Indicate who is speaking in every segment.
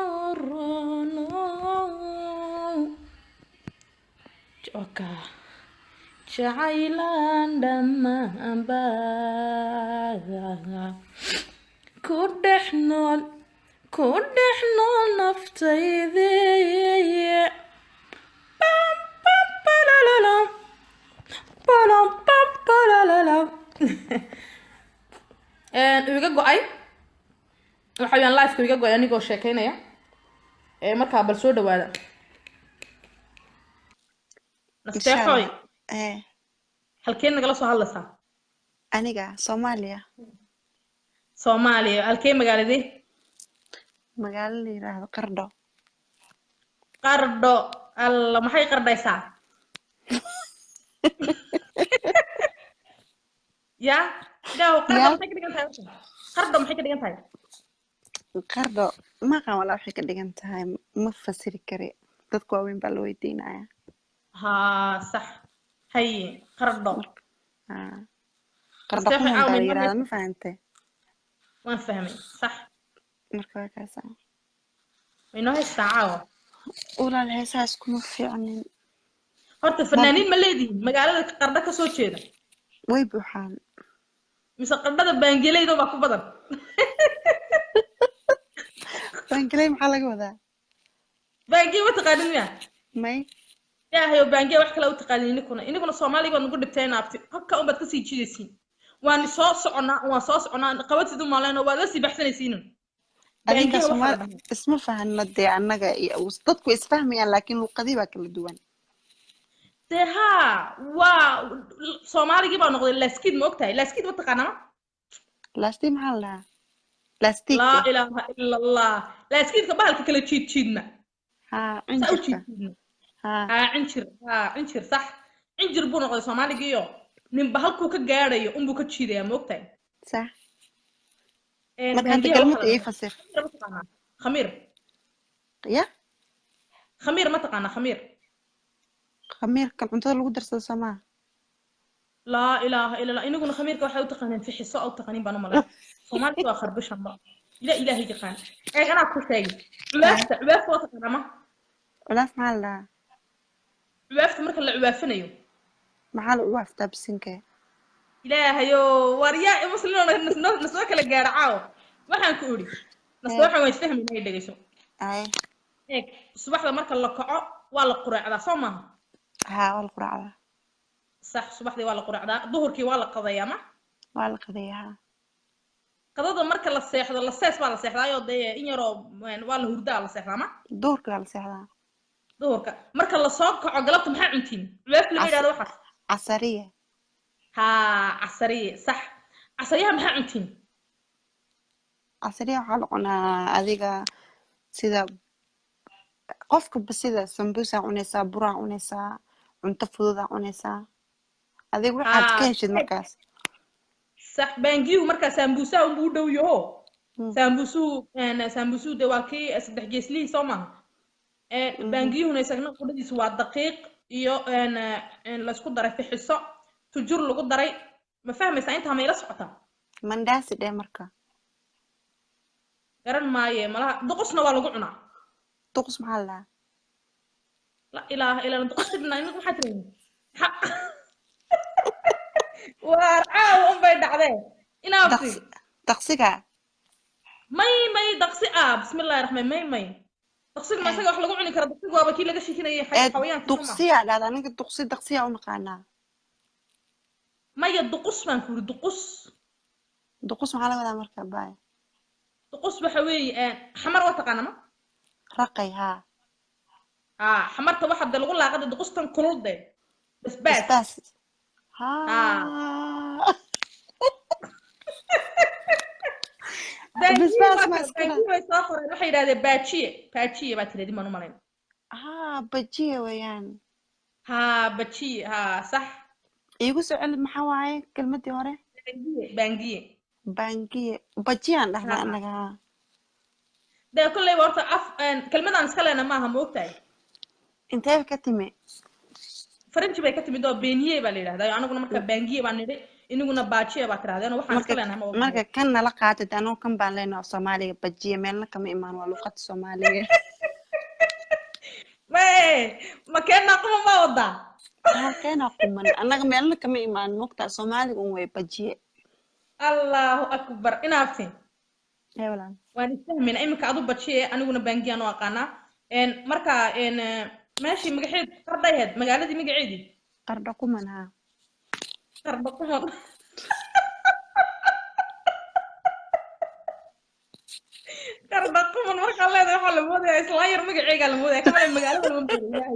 Speaker 1: Dayaharono Joka Jacaylan dhammaanba ku dhex nool naftayde Pam, pam, palalalam, palam, pam, palalalam. Iga go-ay waxa weeyaan live-ka iga go-ay anigoo sheekaynaya markaa bal soo dhawaada nasteexoy halkeen nagala soo hadlaysaa
Speaker 2: aniga
Speaker 1: Soomaaliya halkee magaaladii
Speaker 2: magaalo la yiraahdo
Speaker 1: Qardho alla maxay qardhaysaa ya dhaw qardho maxay ka dhigan tahay qardho maxay ka dhigan tahay
Speaker 2: Qardho ma qaan wala waxay ka dhigan tahay ma fasiri kari dadku waaweyn baa la weydiinaya
Speaker 1: ha sax hay qardho
Speaker 2: qardho kuma baa la yiraahdaa ma fahantay
Speaker 1: waan fahmay sax
Speaker 2: marka waa kaasa
Speaker 1: inoo heestaa caawa
Speaker 2: walaal heesaas kuma fiicnin
Speaker 1: horta fanaaniin ma leedihiin magaalada qardho ka soo jeeda
Speaker 2: way buuxaan
Speaker 1: mise qardhada baangeleyda baa ku badan
Speaker 2: baangeley maxaa laga wadaa
Speaker 1: baangey ma taqaanin miya
Speaker 2: may
Speaker 1: ilaahay oo baangey wax kale u taqaanin inikuna Soomaaliga nagu dhibtay naafti habka un baad ka sii jidaysiin waan soo soconaa qabatid u maaleen waa la sii baxsanaysiin
Speaker 2: adinka Soomaali isma fahanna dee annaga iyo dadku isfahmayaan laakiin luqadii baa kala duwan
Speaker 1: deha waa Soomaaligi baa noqday laskid ma ogtahay laskid ma taqaanaa
Speaker 2: laskid maxaa la lastik
Speaker 1: la ilaaha illa allah laskidka bahalka kala jiidjiidna injir sax injir buu noqday Soomaaliga iyo ninba halkuu ka gaadhayo unbuu ka jiidayaa ma ogtahay
Speaker 2: sax markaan kalmada ay fasir
Speaker 1: khamir
Speaker 2: ya
Speaker 1: khamir ma taqaanaa
Speaker 2: khamirka cuntada lagu darsado Soomaa
Speaker 1: la ilaaha illa allah inaguna khamirka waxa u taqaaneen fixiso oo taqaanin baan u malay Soomaaliga waa kharbishan ba ilaahay yaqaan ana ku sheegay culaafta waa taqaanaa ma
Speaker 2: culaaf maxaa la
Speaker 1: culaafta marka la culaafinayo
Speaker 2: maxaa la culaaftaa bisinka
Speaker 1: ilaahayo waryaa muslimiinna nasoo kala gaaracaaw waxaan ku uri nasoo waxaan fahmaynay dhageyso subaxda marka la kaco waa la quraacdaa Soomaa
Speaker 2: waa la quraacdaa
Speaker 1: صح صباحدي ولا قرعدا ظهركي ولا قضيه ما
Speaker 2: ولا قضيه
Speaker 1: قضده marka la seexdo la sees baa la seexdaayo in yaro waa la hurdaa la seexdaa ma
Speaker 2: duhurka la seexdaa
Speaker 1: duhurka marka la soo kaco galabta maxaa cuntiin weef la yiraahdo waxa
Speaker 2: casariye
Speaker 1: casariye sax casariyaha maxaa cuntiin
Speaker 2: casariye waxa la cunaa adiga sida qofka basida sambusa cunaysa bura cunaysa cunto fudud cunaysa adigu waxaad ka heshid markaas
Speaker 1: sax baangiyu marka sambusa uu dhow yaho sambusu de waa kii saddex geeslii Soomaa baangiyuhuna isagna qudadiisu waa daqiiq iyo la isku daray fixiso tujur lagu daray ma fahmaysaa inta ma ila socota
Speaker 2: mandaasi de marka
Speaker 1: garan maaye malaha duqusna waa lagu cunaa
Speaker 2: duqus maxaa
Speaker 1: la ilaaha illa allah duqusna inagu waxa tirin وارعاو أم بيدعده إنا
Speaker 2: دقسيكا
Speaker 1: ماي دقسي بسم الله الرحمن ماي دقسيك ما سجى وحلا قعني كرا دقسيك وابا كيلا قشي كنا يحيي حويان
Speaker 2: دقسي هذا أنا دقسي أو مقانا
Speaker 1: ماي الدقص ما نقول دقص
Speaker 2: محلا ولا مركب باي
Speaker 1: دقص بحوي حمر وتقانا ما
Speaker 2: رقي
Speaker 1: حمرت واحد ده الغلا قد دقص تنكرول ده بس بس ما اسكنا يسافر waxay yiraahdeen baajiye baa tireedi ma malayn
Speaker 2: baajiye weeyaan
Speaker 1: baajiye sax
Speaker 2: igu soo cel maxaa waaye kelmadii hore
Speaker 1: bangiye
Speaker 2: baajiye aan dhahnaa anaga
Speaker 1: de kulay warta kelmadan iska leena maaha ma ogtahay
Speaker 2: intee ka timi
Speaker 1: French bay ka timid oo beeniye baa la yiraahdaa anaguna marka bangiye baan nidhi inaguna baajiya baa tirahdeen waxaan iska leenahay ma
Speaker 2: marka
Speaker 1: ognahay
Speaker 2: kan nala qaatay anoo kan baan leenahay Soomaaliga bajiye meelna kama imaan waa luqad Soomaaliga
Speaker 1: ma keena quma ma wada
Speaker 2: keena quman anaga meelna kama imaan mogta Soomaaliga un way bajiye
Speaker 1: allahu akbar inaafin
Speaker 2: walaal
Speaker 1: waan isfahmayna iminka adu bajiye aniguna baangiyaan u aqaanaa marka meeshii magaceed qardhayd magaaladii magaceedii
Speaker 2: qardho quman ha
Speaker 1: qardho quman qardho quman marka leedahay waxa la moodayaa isla yar magaceega la moodayaa kamay magaalada lama moodayaa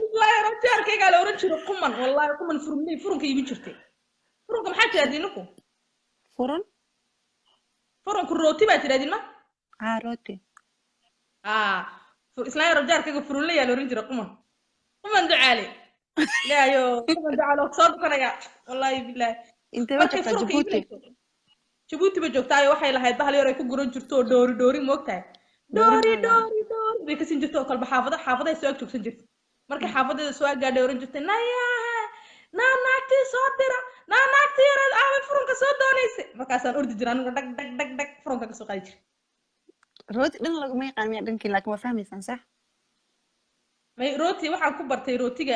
Speaker 1: isla yar jaarkayga la oran jiray quman wallahi quman furunka iibin jirtay furunka maxaa tirahdeen ninku furunku rooti baa tirahdeen ma
Speaker 2: rooti
Speaker 1: isla yar jaarkayga furun la yaal oran jiray quman ducaale laayo quman ducaale soo dukanaya wallahi billahi
Speaker 2: inta wajhka
Speaker 1: Djibouti ba joogtaayo waxay lahayd bahal yar ay ku guran jirto doori moogtahay doori bay ka siin jirto kala xaafada soo joogsan jirto markay xaafadeeda soo gaadhay oran jirtay naagtii soo dira naagtii yar aad furunka soo doonaysay markaasaan ordi jiraan dhag furunka ka soo qaadi jiray
Speaker 2: rooti dhan lagu ma yaqaan miya dhankii laakiin waa fahmaysan sax
Speaker 1: may rooti waxaan ku bartay rootiga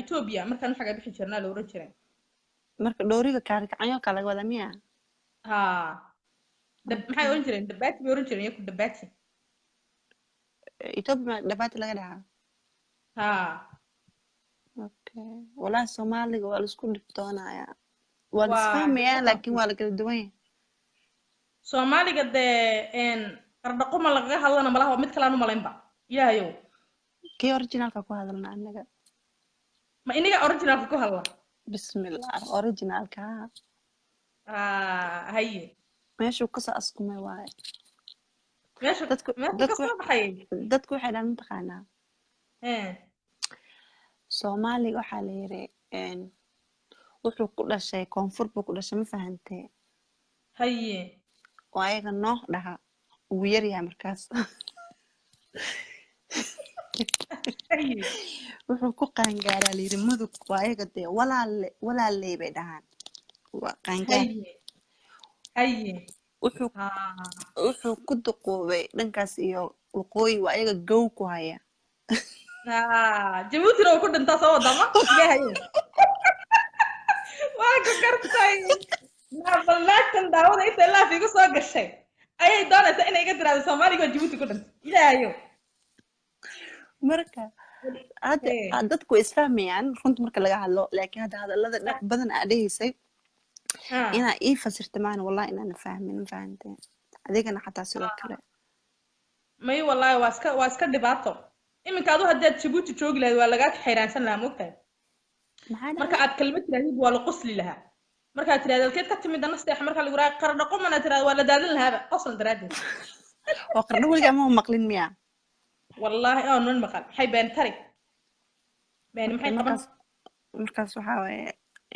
Speaker 1: Ethiopia markaan waxa bixi jirnaa la oran jiray
Speaker 2: marka dooriga kaarikacanyo kala wada miya
Speaker 1: maxay oran jireen dabaati bay oran jireen iyagu dabaati
Speaker 2: Ethiopia dabaati laga dhahaa okay walahi Soomaaliga waa la isku dhibtoonayaa waa la isfahmayaa laakiin waa la kala duwan yahay
Speaker 1: Soomaaliga qardho quman laga hadlana malaha mid kale aan u malaynba yaayo
Speaker 2: kii originalka ku hadalna anaga
Speaker 1: ma iniga originalka ku hadla
Speaker 2: bismillah originalka
Speaker 1: haye
Speaker 2: meeshu ka soo askumay waay
Speaker 1: dadku
Speaker 2: waxay dhan taqaanaa Soomaaliga waxa la yiri wuxuu ku dhashay koonfur buu ku dhashay ma fahantay
Speaker 1: haye
Speaker 2: waayaga noo dhaha ugu yar yahay markaas wuxuu ku qaangaaraa la yiri mudug waayaga dee walaaley bay dhahaan waa qaangaar
Speaker 1: haye
Speaker 2: wuxuu ku duqoobay dhankaas iyo waqooyi waayaga gow ku haya
Speaker 1: Djibouti oo ku dhintaa soo wadama ilaahay waa ku kartay balaakan daawada inta la fiigu soo gashay ayay doonaysaa inay iga tiraado Soomaaliga oo Djibouti ku dhintay ilaahay
Speaker 2: marka dadku isfahmayaan runta marka laga hadlo laakiin hadallada dhex badan aad dhahaysay ina ii fasirta maan wallahi inaan fahmin fahanteen adigana xataa sidoo kale
Speaker 1: may wallahi waa iska dhibaato iminka adu haddaad Djibouti joogi lahayd waa lagaa xayraansan lahaa moogtahay marka aad kalmad tiraahid waa la qosli lahaa marka aad tiraahdo keed ka timid nasteex marka lagu raay qardho quman aad tiraahdo waa la daadin lahaa qosl daraadeed
Speaker 2: oo qardho waliga ma maqlin miya
Speaker 1: wallahi non maqal maxay been tari been maxay qaban
Speaker 2: markaas waxa way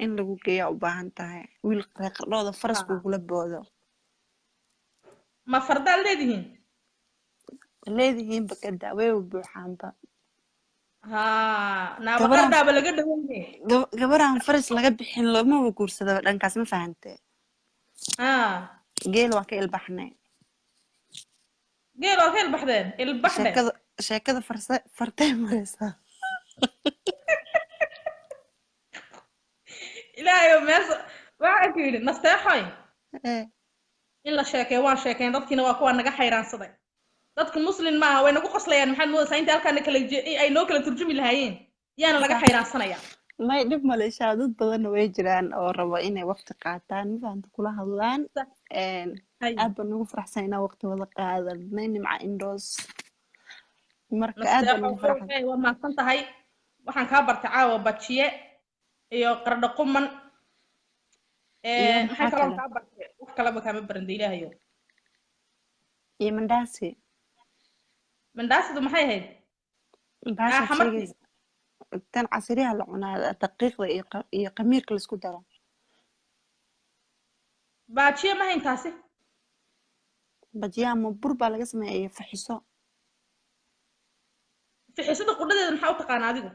Speaker 2: in lagu geeyo u baahan tahay wiil qardhooda faras ku kula boodo
Speaker 1: ma farda
Speaker 2: leedihiin bakada way u buuxaanba
Speaker 1: naabaqarda ba laga dhaweeyay
Speaker 2: gabaraan faras laga bixin lama guursado dhankaas ma fahantay geel waa ka ilbaxnay
Speaker 1: geel waa ka ilbaxdeen
Speaker 2: sheekada fartay maraysa
Speaker 1: ilaahay waxa ku yiri nasteexay in la sheekeeyo waan sheekeen dadkiina waa kuwa naga xayraansaday dadku muslim ma aha way nagu qoslayaan maxaad moodaysaa inta halkaan kala ay noo kala turjumi lahaayeen yaana laga xayraansanaya
Speaker 2: may dhib maleeshaa dad badan way jiraan oo rabo inay waqti qaataan midaan kula hadlaan aad baan ugu faraxsan inaan waqti wada qaadanay nimca indoors marka aad baan ugu faraxsan
Speaker 1: waa mahadsan tahay waxaan kaa bartay caawa bajiye iyo qardho quman maxay kaloo kaa bartay wax kalaba kaama baranda ilaahayo
Speaker 2: iyo mandaasi
Speaker 1: mandaasidu maxay ahayd
Speaker 2: tan casriyaha la cunaa daqiiqda iyo qamiirka la isku daro
Speaker 1: bajiye ma hayn taasi
Speaker 2: bajiye ama bur baa laga sameeyay faxiso
Speaker 1: fixisada qudhadeeda maxaa u taqaan adigu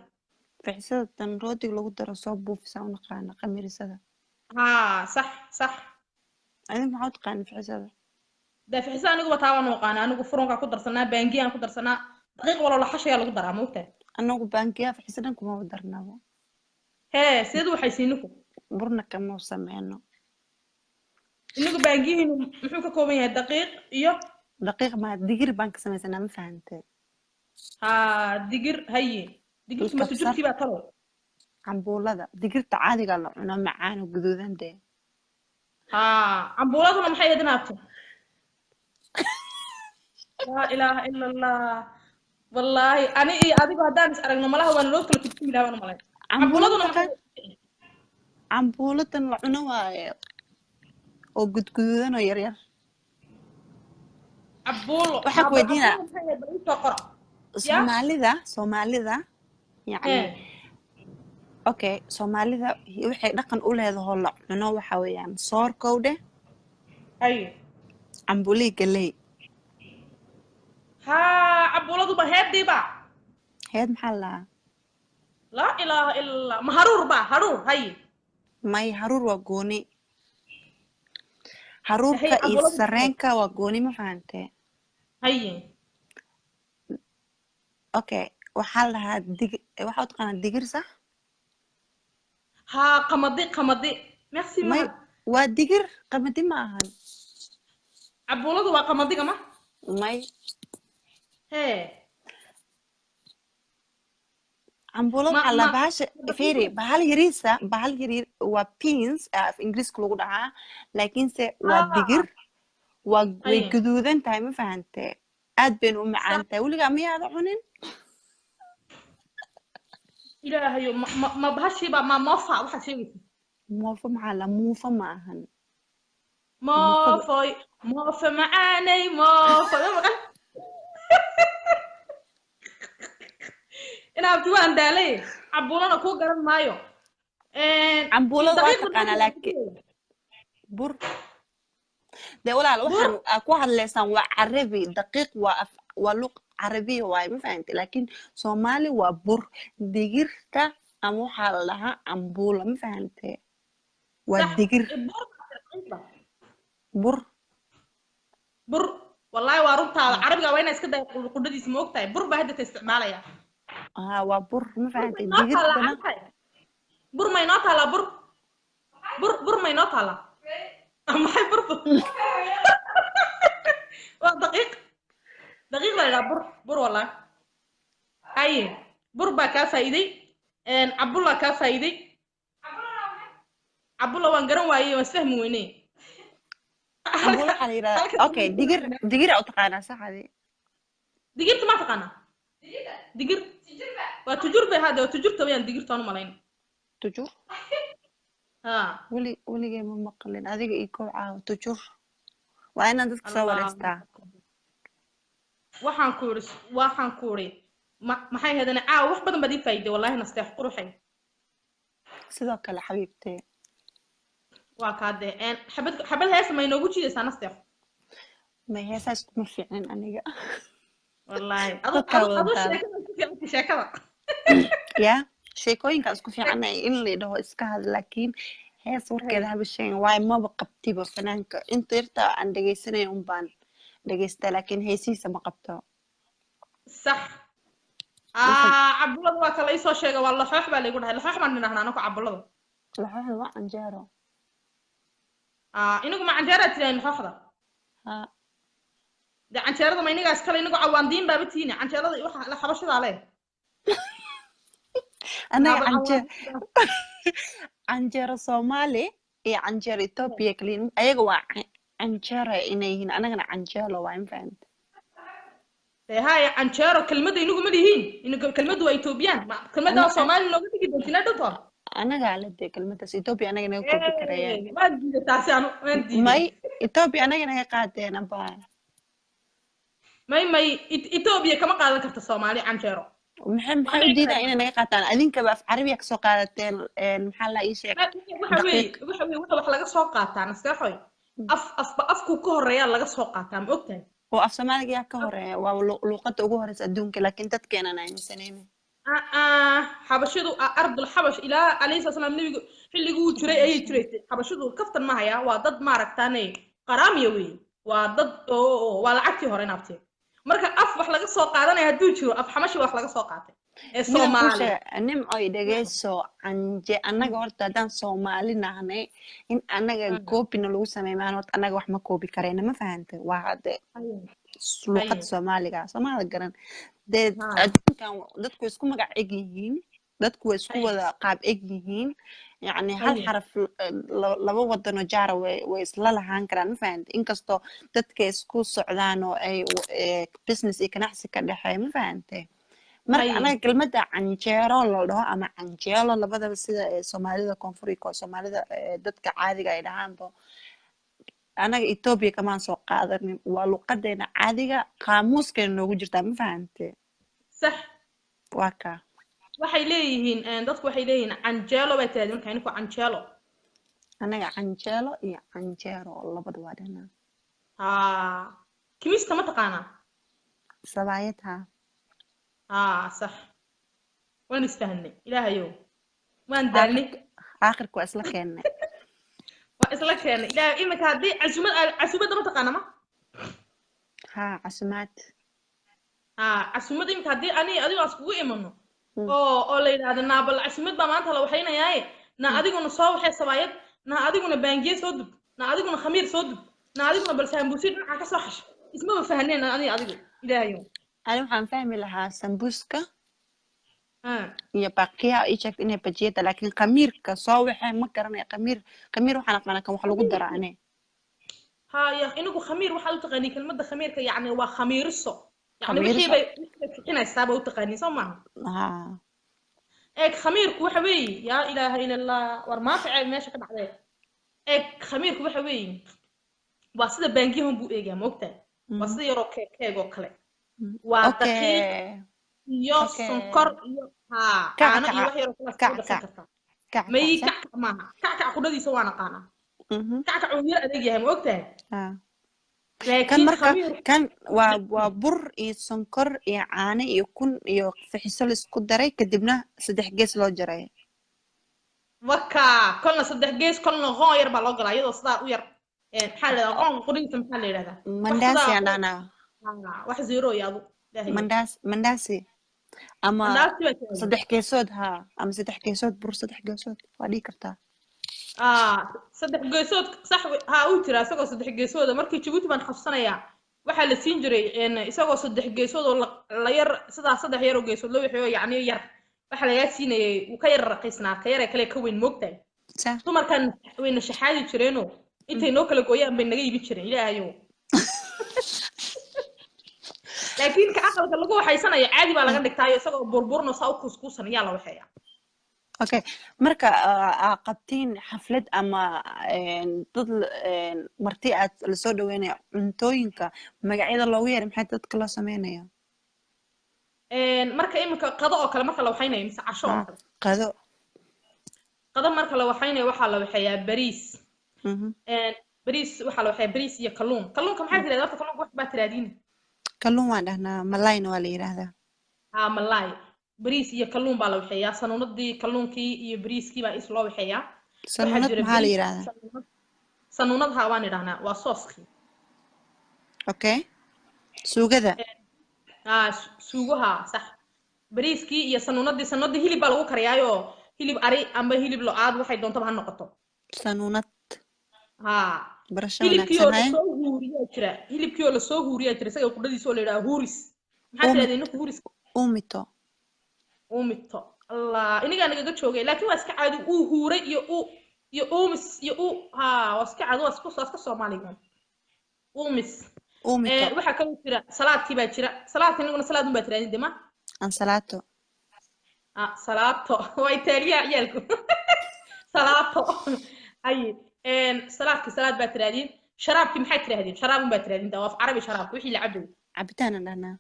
Speaker 2: فحسد روتي لو دار صوب في ساونا قانا قمير سدا
Speaker 1: ها صح
Speaker 2: أنا ما عاد قانا فحسد
Speaker 1: ده في حساب أنا بتاعه وقانا أنا فرونك أقدر سنة بانجي أنا أقدر سنة دقيق ولا حشة يلا قدر موته
Speaker 2: أنا بانكيا فحسد أنكم ما بدرنا
Speaker 1: هي سيدو حيسينكم
Speaker 2: برنا كم وسمعنا
Speaker 1: إنكم بانجي محوك كومية دقيق
Speaker 2: دقيق ما دقير بانك سمعت أنا ما فهمت
Speaker 1: ها دقيق هي دقيق ما تجربتي بقى ترى
Speaker 2: عمبولة دقير تعادي قال أنا معانا وجذوذا ده
Speaker 1: ها عمبولاتنا محيا دنابته لا إله إلا الله والله أنا أديك هدان أرجع ملاها وأنا لو كنت كتير لا وأنا ملاها عمبولاتنا محيا
Speaker 2: عمبولة العنوة وجد جذوذا ويرير
Speaker 1: عبولة
Speaker 2: وحك ودينا سومالي ذا يعني اوكي سومالي ذا waxay dhaqan u leedahay la cuno waxa weeyaan soorkowde cambuli galey
Speaker 1: ha cabuladu ba heediba
Speaker 2: heed maxaa
Speaker 1: la ilaaha illa ma haruur ba haruur hay
Speaker 2: may haruur waa gooni haruurka iyo sareenka waa gooni ma fahantay
Speaker 1: hay
Speaker 2: okay waxaa lahaa waxaad qana digir sax
Speaker 1: ها قمدي ميرسي ما
Speaker 2: وديجر قمدي معهن
Speaker 1: عبولده waa qamadiga ma
Speaker 2: may عمبولة على باش فيري بحال يرير وبينز في إنجليز كلو دعاء لكن سه وديجر وجذوذن تايم فهمت أدبن ومعنته ولي قامي هذا عنين
Speaker 1: إلهي ما بهالشيء بقى ما موفى واحد شيء
Speaker 2: موفى معنا موفى معهن
Speaker 1: موفى معاني موفى أنا أبتوى عند عليه عبولنا كو قرن مايو
Speaker 2: عبولة واتق أنا لك بر ده ولا الوحن أكو واحد لسان وعربي دقيق ولق عربي واي ما فهمت لكن صومالي وبر دقيرتا أمو حال لها عمبولة ما فهمت والدقير
Speaker 1: بر والله وارنتا عربي وين اسكدا قددي سموقتاي بر بهدت استعماليا
Speaker 2: وبر ما فهمت دقير
Speaker 1: بر ما ينوت على بر ما ينوت على ما هي بر دقيق لا بر والله اي بر با كا فايدي ان عبد كا فايدي عبد الله وان غران وايي بس فهم ويني
Speaker 2: عبد حليرة اوكي دقير او تقانا صح هذه
Speaker 1: دقيرت ما تقانا دقير وتجربه هذا وتجربه وين دقيرت انا مالين
Speaker 2: تجر
Speaker 1: ها
Speaker 2: ولي جاي من مقلين هذيك ايكو عاو تجر وانا دتك صور استا waxaan ku ri maxay hadana wax badan badii faa'iido wallahi nasteex quruxay sidoo kale xabiibtay
Speaker 1: waa kaade xabad hees ma inoogu jiidaysaa nasteex
Speaker 2: ma heesaas kuma fiicin aniga
Speaker 1: wallahi adu sheekada
Speaker 2: ya sheekooyinka isku fiicanay in la dhaho iska had laakiin hees warkeeda habasheen waay maba qabtiba fanaanka inta yarta aan dhageysanay un baan dhageysta laakiin heesiisa ma qabto
Speaker 1: صح عبد الله waa kala isoo sheegay waa laxoox baa leeyahay laxoox baan ninahnaa anku cabulada
Speaker 2: laxoox waa anjeero
Speaker 1: inagu ma anjeera tireen laxooxda de anjeerada ma inaga iskale inagu cawaandiin baa batiina anjeerada waxa la xabashada leh
Speaker 2: ana anjeero Soomaali iyo anjeero Ethiopia kaliin ayaga waa anjeera inay yihiin anagana anjeelo waa in fahamta
Speaker 1: هاي عنشارة كلمة إنكم مليين إنكم كلمة وإثيوبيان كلمة Soomaali looga dhigi doontina dhunta
Speaker 2: anaga alade kelmadaas Ethiopia anaga naga koobi karayaan
Speaker 1: ma diiday taasi anu
Speaker 2: may Ethiopia anaga naga qaadeen baa
Speaker 1: may Ethiopia kama qaadan karto Soomaali عنشارة
Speaker 2: maxay u diidaa inay naga qaataan adinka ba af Carabiga ka soo qaadateen maxaa la ii sheegay
Speaker 1: waxa wax laga soo qaataan astaxoy afku ka horeeya laga soo qaataa ma ogtahay
Speaker 2: oo af Soomaaliga ka horeeya waa luqadda ugu horeysa adduunka laakiin dadkeena ay misaneen
Speaker 1: xabashidu ardul xabash ilaa alayhi salaam nabiga xilliguu jiray ayay jiraysay xabashidu kaftan ma haya waa dad maaragtaanay qaraamiya weeye waa dad waa lacagtii hore naabtee marka af wax laga soo qaadanaya hadduu jiro af xamashi wax laga soo qaatay ee Soomaali
Speaker 2: nimcoy dhageyso anje anaga horta haddaan Soomaali nahnay in anaga koobina lagu sameeyo maan horta anaga wax ma koobi karayna ma fahantay waa hadde luqad Soomaaliga Soomaalida garan dee adduunkan dadku isku magac eg yihiin dadku way isku wada qaab eg yihiin يعني هل حرف لو ودنا جارة ويصلها هان كران ما فهمت إن كستو تتكيس كو سعدان أو أي بزنس إيكنحسي كده ما فهمت مرك أنا كلمة عنجيرة لو أما عنجيرة اللي بدأ بس سومالي ده كونفوريكو سومالي ده دتك عادي قاعد عنده أنا إثيوبيا كمان سوق قادرني ولقدنا عادي قاموس كأنه وجرت ما فهمت
Speaker 1: صح
Speaker 2: واكا
Speaker 1: waxay leeyihiin dadku waxay leeyihiin canjeelo bay tahay marka inuu canjeelo
Speaker 2: anaga canjeelo iyo canjeero labada waa dhana
Speaker 1: kimista ma taqaana
Speaker 2: sabayta
Speaker 1: صح waan isfahanay ilaahayow waan daalnay
Speaker 2: aakhirku isla keenay
Speaker 1: waa isla keenay ilaahay imika hadii casumada ma taqaana ma
Speaker 2: casumaad
Speaker 1: casumada imika hadii adigu askugu imano oo la yiraahdo naabal casumad baa maanta la waxaynayaa na adiguna soo waxay sabayad na adiguna baangiye soo dub na adiguna khamiir soo dub na adiguna bal sambuusi dhinaca ka soo xash isma fahaneen adigu ilaahayow
Speaker 2: أنا waxaan fahmi lahaa sambuuska iyo baqiya ay sheegtay inay bajiyada laakiin qamiirka soo waxay ma garanay qamiir waxaan aqaan kan wax lagu daraanay
Speaker 1: ya inagu khamiir waxa uu taqaani kelmadda khamiirka yaani waa khamiiriso yaani wixii bay inay u taqaani soo maaha khamiirku waxa weey yaa ilaaha illa allah war ma ficay meesha ka dhacday khamiirku waxa weey waa sida baangiyahan buu eegaa moogtaa waa sida yaroo keeg oo kale waa daqiiq iyo sonkor iyo caano iyo wax yar oo kala soo kartaa may kackac maaha kackac qudhadiisa waan aqaanaa kackac uu yar adeeg yahay ma ogtahay
Speaker 2: kan marka kan waa bur iyo sonkor iyo caano iyo kun iyo fixiso la isku daray kadibna 3 gees loo jaray
Speaker 1: waka kolna 3 gees kolna qoon yar baa loo galaa iyadoo sidaa u yar maxaa la yiraahdaa qoon qudhiisa maxaa la yiraahdaa
Speaker 2: mandaasi andana
Speaker 1: wax zero yaadu
Speaker 2: mandaasi ama 3 geesood ama 3 geesood bur 3 geesood waa dhigi kartaa
Speaker 1: 3 geesood sax uu jira isagoo 3 geesood markii Djibouti baan xafsanayaa waxa la siin jiray isagoo 3 geesood oo la yar sidaa 3 yar oo geesood loo wixiyo yaani yar waxa laga siinayay uu ka yar raqiisnaa ka yar kale ka weyn moogtay dumarkan wayna shaxaadi jireeno intay noo kala gooyaan bay naga iibin jireen ilaahayow laakiin ka aqalka lagu waxaysanayo caadi baa laga dhigtaayo isagoo burburno saa u kuskuusan yaa la waxeeya
Speaker 2: okay marka qabtiin xaflad ama dad marti aad la soo dhaweynaya cuntooyinka magacyada loogu yeeray maxay dadka loo sameeynaya
Speaker 1: marka imika qado oo kale marka la waxaynayo mise casho oo kale qado marka la waxaynayo waxa la waxeeyaa bariis bariis waxa la waxeeyaa bariis iyo kalluunka maxay tiraahdaa horta kalluunka wax baa tiraadiin
Speaker 2: kalluun waan dhahnaa malayna waa la yiraahdaa
Speaker 1: malay bariis iyo kalluun baa la waxeeyaa sanuunadii kalluunkii iyo bariiskii baa is loo waxeeyaa
Speaker 2: sanuunad maxaa la yiraahdaa
Speaker 1: sanuunadha waan idhahnaa waa sooskii
Speaker 2: okay suugada
Speaker 1: suugaha sax bariiskii iyo sanuunadii hilib baa lagu kariyaayo hilib ari amba hilib lo-aad waxay doontaba ha noqoto
Speaker 2: sanuunad
Speaker 1: hilibkii oo la soo huuriyaa jira isaga qudhadiisa oo la yidhaha huuris maxaa tirahdeen ninku huuris umito allah inigaa nagaga joogay laakiin waa iska caadi uu huuray iyo umis iyo waa iska caadi waa iska soomaaliga umis waxaa kaloo jira salaadkii baa jira salaadka inaguna salaad unbaa tirahdeen dema
Speaker 2: ansalaato
Speaker 1: salaato waa itaaliya ciyaalku salaato ay salaad baa tirahdeen sharaabkii maxay tirahdeen sharaabun baa tirahdeen daa waa carabi sharaabka wixii la cabay
Speaker 2: cabitaan dhahnaa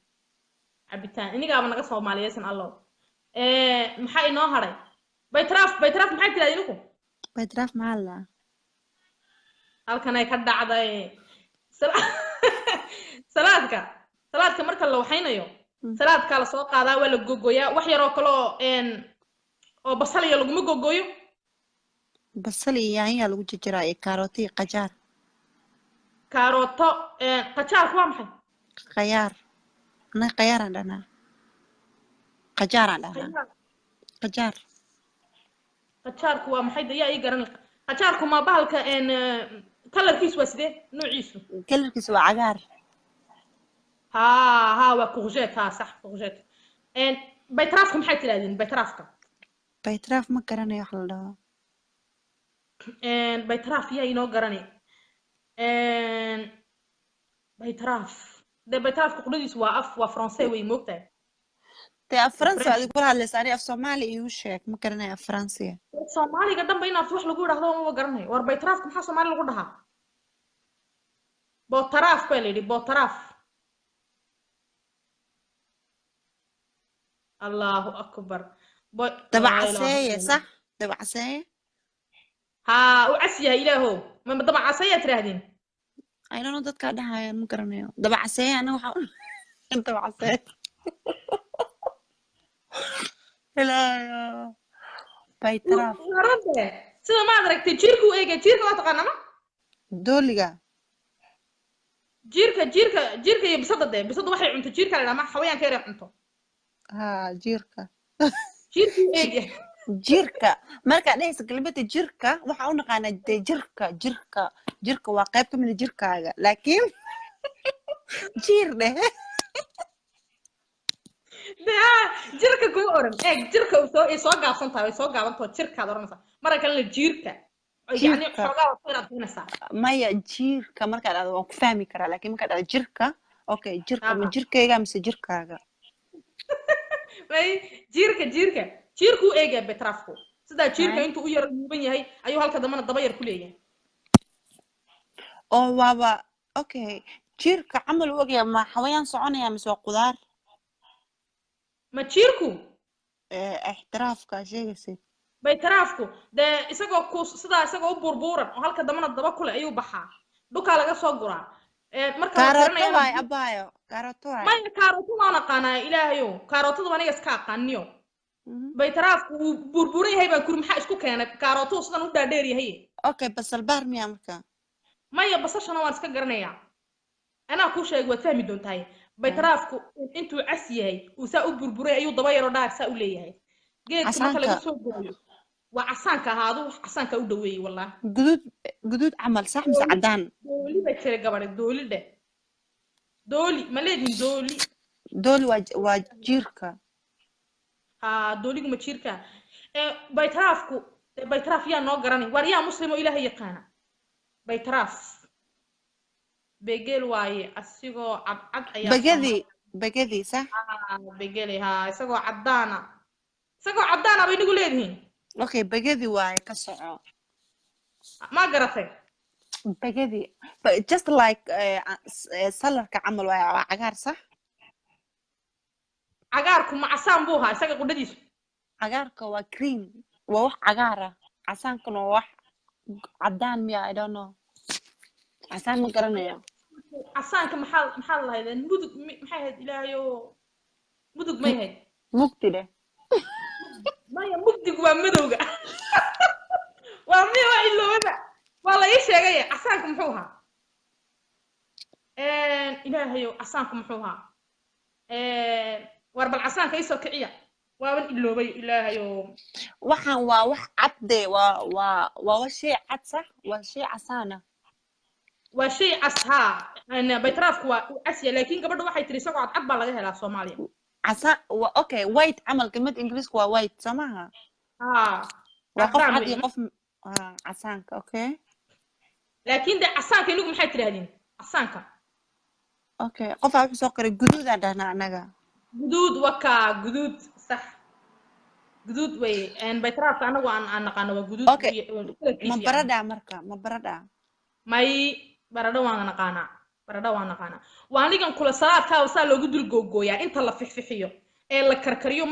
Speaker 1: cabitaan inigaaba naga Soomaaliyeysan allo maxay inoo haray baytraaf maxay tirahdeen inku
Speaker 2: baytraaf maxaa la
Speaker 1: halkan ay ka dhacday salaadka marka la waxaynayo salaadka la soo qaadaa waa la gogoyaa wax yar oo kale oo basal iyo laguma gogoyo
Speaker 2: basal iyo yaanyo lagu jijiraa iyo kaarooto iyo qajaar
Speaker 1: kaaroto qajaarku waa maxay
Speaker 2: qayaar ana qayaaraan dhanaa qajaaraan dhanaa qajaar
Speaker 1: qajaarku waa maxay dayaa ii garan qajaarku ma bahalka kalarkiisu waa sidee noociisu
Speaker 2: kalarkiisu waa cagaar
Speaker 1: ها وكوجيت ها صح كوجيت بيترافكم maxay tiraadeen baytraafka
Speaker 2: baytraaf ma garanayo wax la dhaho
Speaker 1: baytraaf yaa inoo garanay baytraaf de baytraafka qudadiisu waa af waa français way moogtahay
Speaker 2: te af faransi adigu kula hadlaysaa ani af soomaali iigu sheeg ma garanayo af faransiga
Speaker 1: soomaaliga dhanba in af wax lagu yidhaahdo ma garanayo war baytraafka maxaa soomaali lagu dhahaa bootaraaf baa la yidhi bootaraaf الله أكبر
Speaker 2: دبع عساية صح دبع عساية
Speaker 1: ها وعسيها إلهو ما دبع عساية تراهدين
Speaker 2: I don't know that كده هاي مقرنة دبع عساية أنا وحاول دبع عساية لا يا بيتراف
Speaker 1: سيدا ما أدرك تجيركو إيجا جيركا لا تقانا ما
Speaker 2: دوليغا
Speaker 1: جيركا يبصد بصد waxay cunto jiirka la ma xawayaan ka reeb cunto
Speaker 2: ها جيركا
Speaker 1: إيجا
Speaker 2: جيركا marka dhaysa kelmadda jirka waxa u naqaana jirka waa qayb ka mid ah jirkaaga laakiin jiirne
Speaker 1: jirka kuma oran jirka soo gaabsan tahay soo gaabanto jirkaad oranaysa marka kale jiirka yani xogaa inaad fiinaysaa
Speaker 2: maya jiirka marka aad waan ku fahmi karaa laakiin marka aad jirka okay jirka ma jirkayga mise jirkaaga
Speaker 1: way jiirku eega betrafko sida jiirka intuu u yar muuban yahay ayuu halka damana daba yar ku leeyahay
Speaker 2: oo waaba okay jiirka amal u ogyahay ma xawayaan soconaya mise waa qudaar
Speaker 1: ma jiirku
Speaker 2: ixtiraafka sheegaysid
Speaker 1: betrafko de isagoo u burburan oo halka damana daba kule ayuu baxaa dhuka laga soo guraa marka
Speaker 2: kaaroto waay abaayo kaaroto waay
Speaker 1: ma kaaroto waan aqaanaa ilaahayo kaarotada aniga iska aqaaniyo baytraafku uu burburan yahay baan kuri maxaa isku keenay kaaroto sidan u dhaadheer yahay
Speaker 2: okay basal baar miya marka
Speaker 1: maya basashana waan iska garanayaa anaa ku sheegay waad fahmi doontahay baytraafku intuu cas yahay uu saa u burburay ayuu daba yaro dhaar saa u leeyahay geedka marka laga soo gooyo waa casaanka ahaadu wax casaanka u dhaweeyay wallahi
Speaker 2: guduud camal sax mise cadaan
Speaker 1: dooli ba jira gabadha dooli dhe dooli ma leedin
Speaker 2: dooli waa jiirka
Speaker 1: ha dooligu ma jiirka baytraaf yaa noo garanay war yaa muslim oo ilaahay yaqaana baytraaf begel waaye asigoo cadcad ayaa
Speaker 2: begedi sax
Speaker 1: begeli ha isagoo cadaana bay nagu leedihiin
Speaker 2: okay begedi waaye ka soco
Speaker 1: ma garatay
Speaker 2: begedi just like salarka camal waa cagaar sax
Speaker 1: cagaarku ma casaan buu ahaa isaga qudhadiisu
Speaker 2: cagaarka waa cream waa wax cagaar ah casaankuna waa wax cadaan miya I don't know casaan ma garanayo
Speaker 1: casaanka maxaa lahaydeen mudug maxay ahayd ilaahayo mudug may ahayd
Speaker 2: mugdi leh
Speaker 1: maya mugdigu waa madowga waa miya waa ilowada waa la ii sheegay casaanka muxuu ahaa ilaahayo casaanka muxuu ahaa war bal casaanka isoo kiciya waaban iloobay ilaahayo
Speaker 2: waxaan waa wax cadde waa shay cad sax waa shay casaana
Speaker 1: waa shay cas haa baytraafku waa casya laakiin gabadha waxay tiri isagoo cadcad baa laga helaa Soomaaliya
Speaker 2: عسا اوكي وايت عمل كلمة انجليزي هو وايت سمعها وقف عادي قف عسانك اوكي
Speaker 1: لكن ده عسانك انكم maxay tirahdeen عسانك
Speaker 2: اوكي قف عارف سوقر جدود عندنا anaga
Speaker 1: جدود صح جدود way ان baytraaf anagu aan naqaano waa judud
Speaker 2: اوكي ما بردا
Speaker 1: may barada waan naqaana waa anigan kula salaadka oo saa loogu dul googooyaa inta la fixfixiyo ee la karkariyo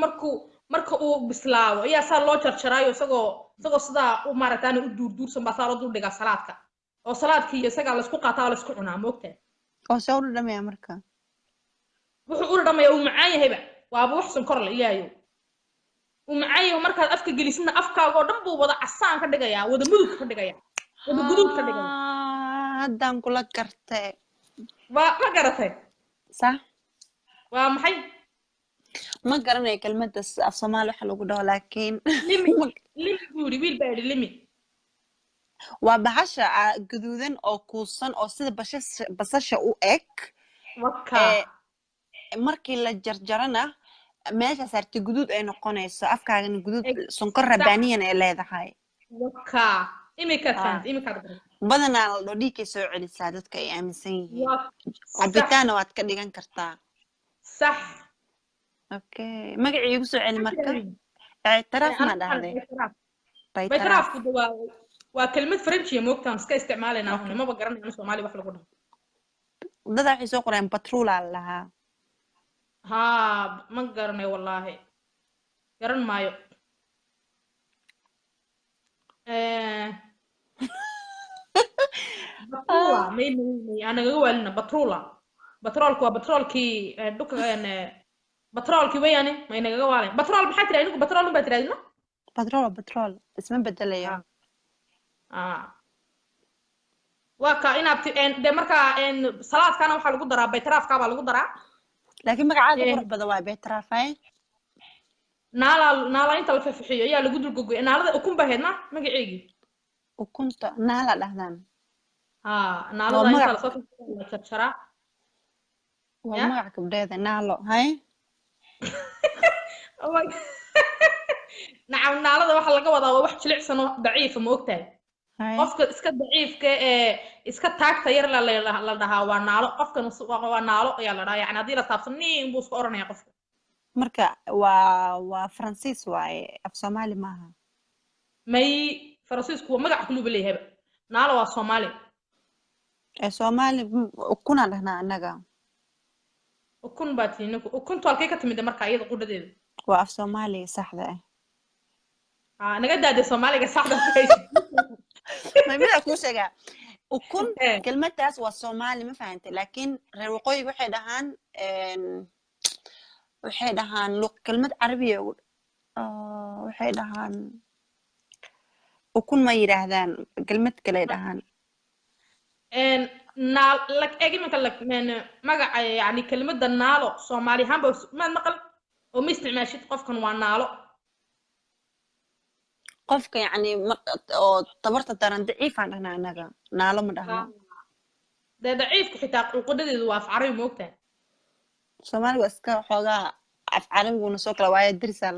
Speaker 1: marka uu bislaado ayaa saa loo jarjaraayo isagoo sida u maaragtaan u duurduursan baa saa loo dul dhigaa salaadka oo salaadkii isaga la isku qaataa oo la isku cunaa moogtay
Speaker 2: oo soo dhamayaa marka
Speaker 1: wuxuu ur dhamay uu macaan yahayba waaba wax sonkor la ilaayo uu macaan yahay markaad afka gelisna afkaaga oo dhan buu wada casaan ka dhigayaa wada mudug ka dhigayaa wada guduud ka dhigayaa
Speaker 2: haddaan kula gartay
Speaker 1: waa ma garatay
Speaker 2: صح
Speaker 1: waa maxay
Speaker 2: ما قرني كلمة الصومال وحلو قدها لكن
Speaker 1: limi buuri wiil baa yidhi limi
Speaker 2: وبعشا قدودن أو كوسن أو سيد بسشة أو إك
Speaker 1: wakaa
Speaker 2: markii la jarjarana meesha saartay guduud ay noqonayso afkaagan guduud sonkor rabaaniyan ay leedahay
Speaker 1: wakaa imikaad fahamtay imikaad garan
Speaker 2: badanaa la dhoo dhiigay soo celisaa dadka ay aaminsan yihiin cabitaana waad ka dhigan kartaa
Speaker 1: sax
Speaker 2: okay magacii igu soo celi marka اعتراف ما dhahday
Speaker 1: baytaraafku waa kelmad French moogtaan iska isticmaalayna ahna ma garanayno Soomaali wax lagu dhaho
Speaker 2: dad waxay soo qoreen patrol lahaa
Speaker 1: ha ma garanay wallahi garan maayo batrula may anaga waalina batrolku waa batrolkii dhuka batrolkii wayane ma inaga waaleen batrol maxaa tiraa inigu batrol baa tiraadina
Speaker 2: batrol isma bedelayo
Speaker 1: waa ka inaad de marka salaadkana waxa lagu daraa baytaraafka baa lagu daraa
Speaker 2: laakiin magacaada qurux badan waa baytaraafay
Speaker 1: naala inta la fafixiyo ayaa lagu dulgogoy naalada ukun baa heedna magaceegi
Speaker 2: ukunta naala dhahdaan
Speaker 1: naalada inta la soo jarjara
Speaker 2: waa magac gabdheeda naalo hay
Speaker 1: nacam naalada waxa laga wadaa waa wax jilicsan oo daciif ma ogtahay qofka iska daciifka iska taagta yar la dhahaa waa naalo qofkan waa naalo ayaa la dhahaa yani hadii la taabsan nin buu iska oranaya qofka
Speaker 2: marka waa Francis waaye af Soomaali maaha
Speaker 1: may Francisku waa magac kuluba leeyahay naalo waa Soomaali
Speaker 2: Soomaali ukuna dhahnaa anaga
Speaker 1: ukun baatino ukuntu halkay ka timid marka iyada qudhadeeda
Speaker 2: waa af Soomaali saxda ah
Speaker 1: naga daade Soomaaliga saxda
Speaker 2: ما بينا كل شيء وكل كلمة تاس والصومالي ما فهمت لكن رقوي وحيدهان لو كلمة عربية وحيدهان وكل ما يرهدان كلمة كليدهان
Speaker 1: نال لك أجي لك من ما يعني كلمة النالو صومالي هم بس ما نقل ومستعمل قفكن والنالو
Speaker 2: qofka yani oo tabarta daran daciif aan dhahnaa anaga naalo ma dhahno
Speaker 1: daciifku xitaa qudhadeedu waa af carabi moogtahay
Speaker 2: Soomaaliga iska xoogaa af carabiguna soo kala waaya dirsaan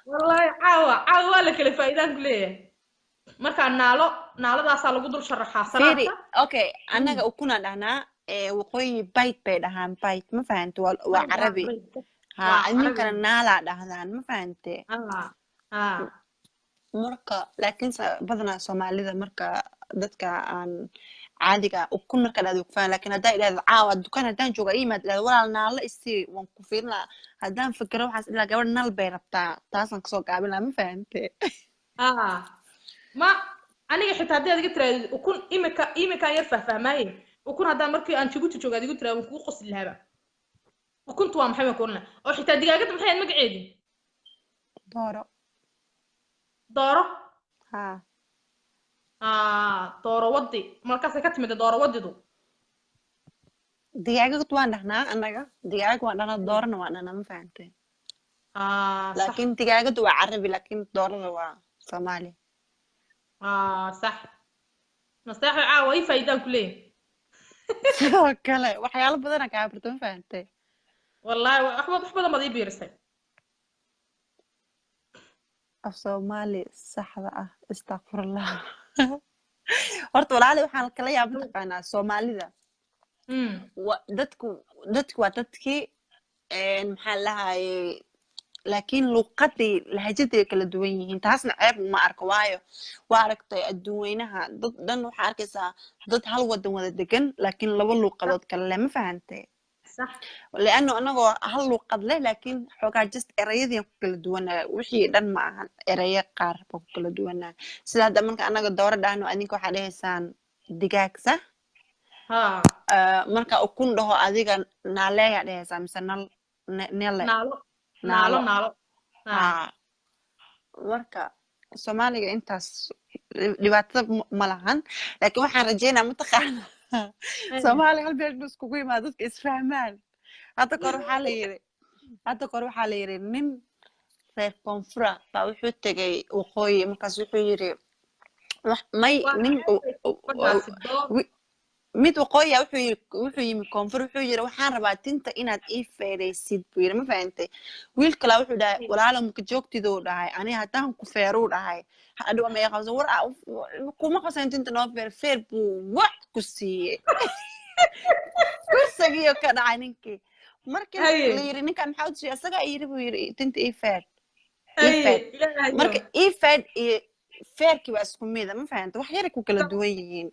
Speaker 1: wallahi caawa la kala faa'iidaan ku leeyahay marka naaladaasa lagu dul sharaxaa salaadka
Speaker 2: okay anaga ukuna dhahnaa waqooyi bayt bay dhahaan bayt ma fahanto waa carabi ninkana naalaa dhahdaan ma fahante marka laakiin badanaa Soomaalida marka dadka aan caadiga ukun marka aad u faan laakiin hadaa ilaad caawa dukaan hadaan jooga iimaad ilaad walaal naala isii waan ku fiirnaa hadaan fikiro waxaas ilaa gabadh nal bay rabtaa taasan ka soo gaabinaa ma fahante
Speaker 1: ma aniga xitaa hadii aad iga tiraahdo ukun imika yar fahfahmaaye ukun hadaan markii aan Djibouti jooga adigu tiraahdo ku qosli lahaa وكنت وام محمد كورنا أو حتى دقيقة محمد مقعدي دارة
Speaker 2: ها
Speaker 1: دارة ودي مركز كتمة دارة ودي دو
Speaker 2: دقيقة وانا هنا أنا دقيقة وانا دارنا وانا ما فهمت لكن دقيقة دو عربي لكن دارنا وا صومالي
Speaker 1: صح نصيحة عاوي فايدة كلين
Speaker 2: كلا وحياة بدنا كعبرتون فهمت
Speaker 1: والله أحمد ما ذي بيرسل
Speaker 2: الصومالي صحراء استغفر الله horta walaali waxaan kala yaabin taqaanaa Soomaalida dadku waa dadkii maxaa lahaayay laakiin luqadii lahjadii kala duwan yihiin taasna ceeb ma arko waayo waa aragtay adduunweynaha dad dhan waxa arkaysaa dad hal wadan wada degan laakiin laba luqadood kala leh ma fahantay
Speaker 1: صح
Speaker 2: لأنه أنا هل قد له لكن حقا جست إريدي كل دونا وحي دن معها إريا قارب كل دونا سلا دمنك أنا قد دور دانو أنيكو حديه سان دقاق صح
Speaker 1: ها
Speaker 2: marka ukun dhaho adiga naaleeya dhehaysaa mise nele
Speaker 1: نالو نالو
Speaker 2: naalo
Speaker 1: نالو ها
Speaker 2: haa marka soomaaliga intaas dhibaatada ma lahan laakiin waxaan rajeynaa mataqaana soomaaliga hal meel iskugu yimaado dadka isfahmaan hadda kor waxaa la yiri nin reer koonfura baa wuxuu tegay waqooyi markaas wuxuu yiri may nin mid waqooyi wuxuu yimi koonfur wuxuu yiri waxaan rabaa tinta inaad ii feeraysid buu yiri ma fahantay wiil kale wuxuu dhahay walaalo marka joogtiduu dhahay aniga haddaan ku feeruu dhahay hadhow ma yaqaanso war kuma qasan tinta noo feer buu wax ku siiyey kursigiiyo ka dhacay ninkii markii la yiri ninkan maxaa u siiyey asaga yiri buu yiri tinta ii feer marka ii feer iyo feerkii waa isku mid ma fahantay wax yar ku kala duwan yihiin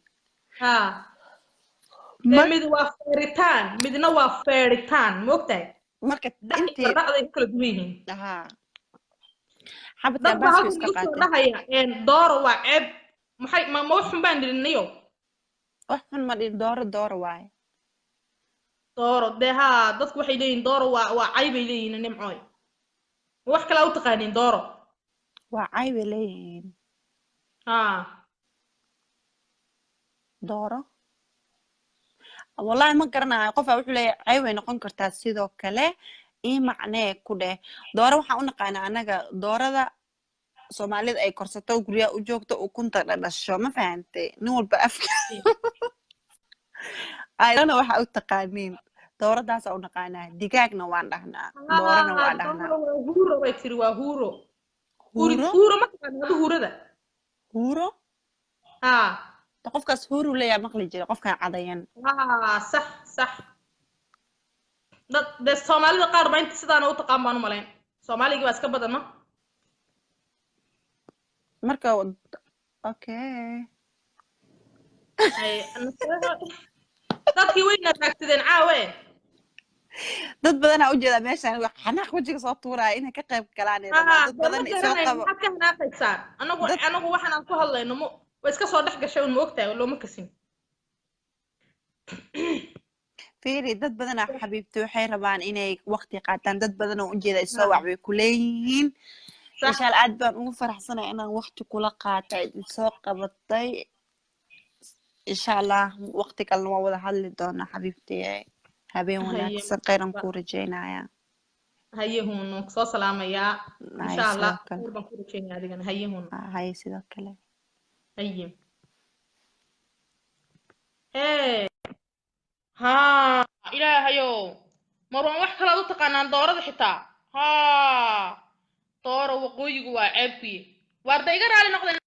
Speaker 1: mid waa feeritaan midna waa feeritaan moogtahay
Speaker 2: marka intii
Speaker 1: dhacday kala duwan yihiin
Speaker 2: xabadka baaska iska
Speaker 1: qaatay dooro waa ceeb maxay ma wax xun baan dhilinayo
Speaker 2: wax xun ma dhin dooro waaye
Speaker 1: dooro deha dadku waxay leeyihiin dooro waa cayb ay leeyihiin nimcooy wax kale u taqaaniin dooro
Speaker 2: waa cayb ay leeyihiin dooro wallahi ma garanayo qofaa wuxuu leeyahay cayb ay noqon kartaa sidoo kale ii macnee ku dheh dooro waxaan u naqaanaa anaga doorada soomaalida ay korsato guryaha u joogto ukunta dhasho ma fahantay nin walba afka aydana waxa u taqaaniin dooradaasa u naqaanaa digaagna waan dhahnaa doorana waan dhahnaa
Speaker 1: huuro way tiri waa huuro huuro ma taqaanaa huurada
Speaker 2: huuro qofkaas huuru leeyahay maqli jira qofkaan cadayan
Speaker 1: صح صح dad Soomaalida qaar baa inta sidaan u taqaan baan u maleyn Soomaaliga waa iska badan ma
Speaker 2: marka okay
Speaker 1: ay dadkii weyna taagtideen caawe
Speaker 2: dad badan u jeeda meeshan wax xanaaq wajiga soo tuuraya inay ka qayb galaan dad badan isoo qabo
Speaker 1: ka xanaaqaysan anagu waxaan ku hadlayno وإسكا صادح قشة والموقتة ولا مكسين
Speaker 2: فيري دad badana xabiibti waxay rabaan inay waqti qaataan dad badan oo ujeeda isoo wacbay ku leeyihiin insha Allah aad baan ugu faraxsanahay inaan waqti kula qaatay soo qabatay insha Allah waqti kale waa wada hadli doona xabiibti habeen wanaagsan qeyran ku rajeynaya
Speaker 1: hayehun soo salaamaya insha Allah baan ku rajeynaya adigana hayehun
Speaker 2: hay sidoo kale
Speaker 1: أيه إيه ها إلهيو مروان wax kala u taqaanaan doorada xitaa ha dooro waqooyigu waa ceebki waarda iga raali noqdeen